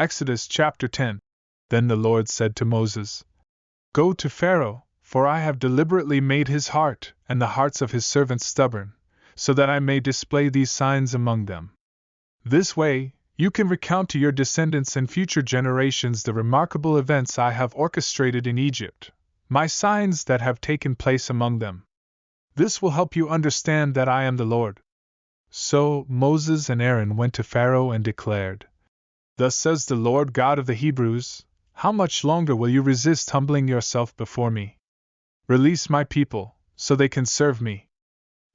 Exodus chapter 10. Then the Lord said to Moses, Go to Pharaoh, for I have deliberately made his heart and the hearts of his servants stubborn, so that I may display these signs among them. This way, you can recount to your descendants and future generations the remarkable events I have orchestrated in Egypt, my signs that have taken place among them. This will help you understand that I am the Lord. So Moses and Aaron went to Pharaoh and declared, Thus says the Lord God of the Hebrews, How much longer will you resist humbling yourself before me? Release my people, so they can serve me.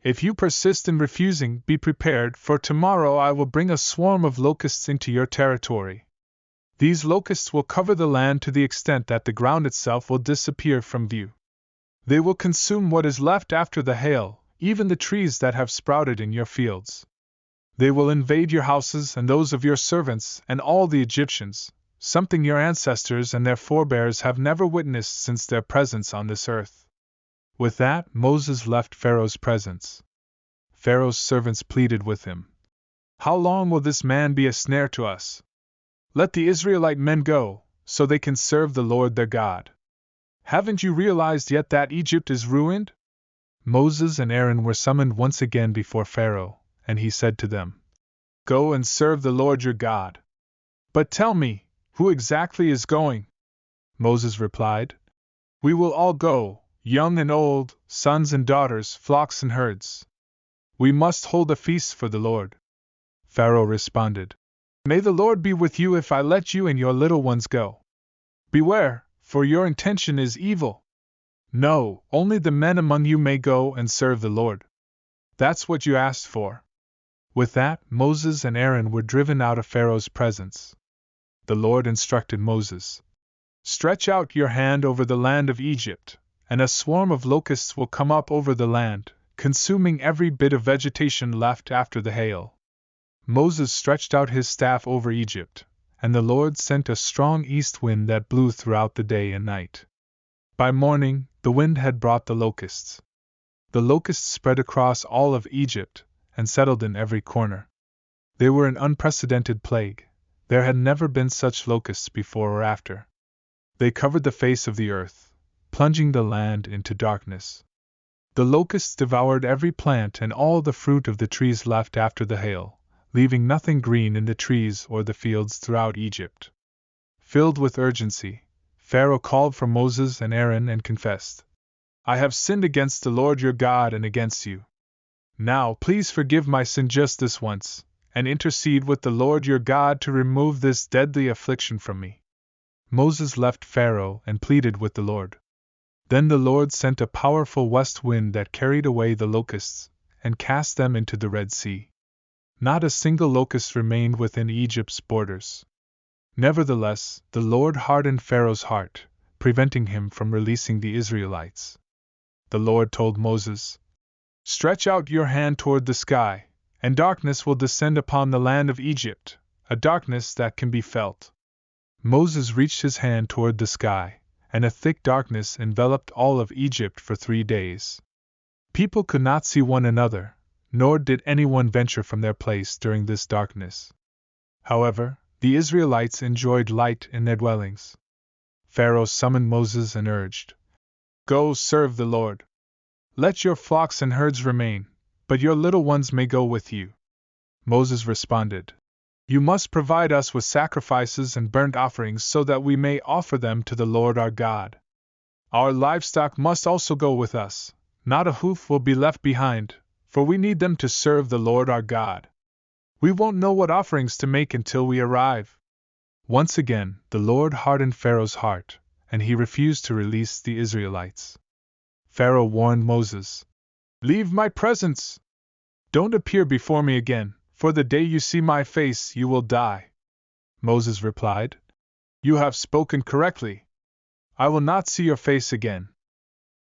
If you persist in refusing, be prepared, for tomorrow I will bring a swarm of locusts into your territory. These locusts will cover the land to the extent that the ground itself will disappear from view. They will consume what is left after the hail, even the trees that have sprouted in your fields. They will invade your houses and those of your servants and all the Egyptians, something your ancestors and their forebears have never witnessed since their presence on this earth. With that, Moses left Pharaoh's presence. Pharaoh's servants pleaded with him, How long will this man be a snare to us? Let the Israelite men go, so they can serve the Lord their God. Haven't you realized yet that Egypt is ruined? Moses and Aaron were summoned once again before Pharaoh, and he said to them, Go and serve the Lord your God. But tell me, who exactly is going? Moses replied, We will all go, young and old, sons and daughters, flocks and herds. We must hold a feast for the Lord. Pharaoh responded, May the Lord be with you if I let you and your little ones go. Beware, for your intention is evil. No, only the men among you may go and serve the Lord. That's what you asked for. With that, Moses and Aaron were driven out of Pharaoh's presence. The Lord instructed Moses, Stretch out your hand over the land of Egypt, and a swarm of locusts will come up over the land, consuming every bit of vegetation left after the hail. Moses stretched out his staff over Egypt, and the Lord sent a strong east wind that blew throughout the day and night. By morning, the wind had brought the locusts. The locusts spread across all of Egypt and settled in every corner. They were an unprecedented plague. There had never been such locusts before or after. They covered the face of the earth, plunging the land into darkness. The locusts devoured every plant and all the fruit of the trees left after the hail, leaving nothing green in the trees or the fields throughout Egypt. Filled with urgency, Pharaoh called for Moses and Aaron and confessed, I have sinned against the Lord your God and against you. Now please forgive my sin just this once, and intercede with the Lord your God to remove this deadly affliction from me. Moses left Pharaoh and pleaded with the Lord. Then the Lord sent a powerful west wind that carried away the locusts and cast them into the Red Sea. Not a single locust remained within Egypt's borders. Nevertheless, the Lord hardened Pharaoh's heart, preventing him from releasing the Israelites. The Lord told Moses, Stretch out your hand toward the sky, and darkness will descend upon the land of Egypt, a darkness that can be felt. Moses reached his hand toward the sky, and a thick darkness enveloped all of Egypt for 3 days. People could not see one another, nor did anyone venture from their place during this darkness. However, the Israelites enjoyed light in their dwellings. Pharaoh summoned Moses and urged, Go serve the Lord. Let your flocks and herds remain, but your little ones may go with you. Moses responded, You must provide us with sacrifices and burnt offerings so that we may offer them to the Lord our God. Our livestock must also go with us, not a hoof will be left behind, for we need them to serve the Lord our God. We won't know what offerings to make until we arrive. Once again, the Lord hardened Pharaoh's heart, and he refused to release the Israelites. Pharaoh warned Moses, Leave my presence! Don't appear before me again, for the day you see my face you will die. Moses replied, You have spoken correctly. I will not see your face again.